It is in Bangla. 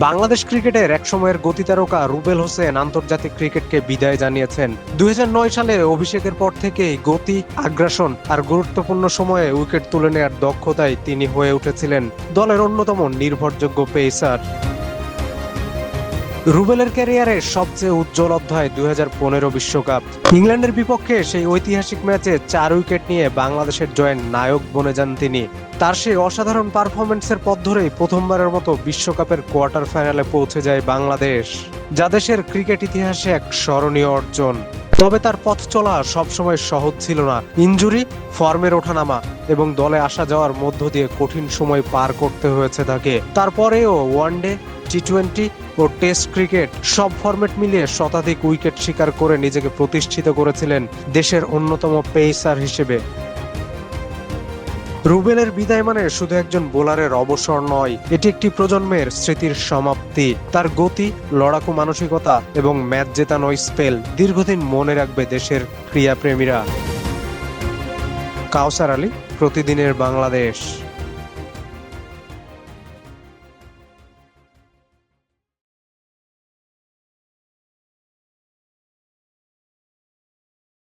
বাংলাদেশ ক্রিকেটের একসময়ের গতিতারকা রুবেল হোসেন আন্তর্জাতিক ক্রিকেটকে বিদায় জানিয়েছেন। ২০০৯ সালে অভিষেকের পর থেকেই গতি, আগ্রাসন আর গুরুত্বপূর্ণ সময়ে উইকেট তুলে নেওয়ার দক্ষতায় তিনি হয়ে উঠেছিলেন দলের অন্যতম নির্ভরযোগ্য পেসার। রুবেলের ক্যারিয়ারের সবচেয়ে উজ্জ্বল অধ্যায় ২০১৫ বিশ্বকাপ। ইংল্যান্ডের বিপক্ষে সেই ঐতিহাসিক ম্যাচে ৪ উইকেট নিয়ে বাংলাদেশের জয়ের নায়ক বনে যান তিনি। তার সেই অসাধারণ পারফরম্যান্সের পথ ধরেই প্রথমবারের মতো বিশ্বকাপের কোয়ার্টার ফাইনালে পৌঁছে যায় বাংলাদেশ, যা দেশের ক্রিকেট ইতিহাসে এক স্মরণীয় অর্জন। তবে তার পথ চলা সবসময় সহজ ছিল না। ইনজুরি, ফর্মের ওঠানামা এবং দলে আসা যাওয়ার মধ্য দিয়ে কঠিন সময় পার করতে হয়েছে তাকে। তারপরেও ওয়ানডে, টি-20 ও টেস্ট ক্রিকেট সব ফরম্যাট মিলিয়ে শতাধিক উইকেট শিকার করে নিজেকে প্রতিষ্ঠিত করেছিলেন দেশের অন্যতম পেসার হিসেবে। রুবেলের বিদায় মানে শুধু একজন বোলারের অবসর নয়, এটি একটি প্রজন্মের স্মৃতির সমাপ্তি। তার গতি, লড়াকু মানসিকতা এবং ম্যাচ জেতানো স্পেল দীর্ঘদিন মনে রাখবে দেশের ক্রীড়াপ্রেমীরা। কাউসার আলী, প্রতিদিনের বাংলাদেশ।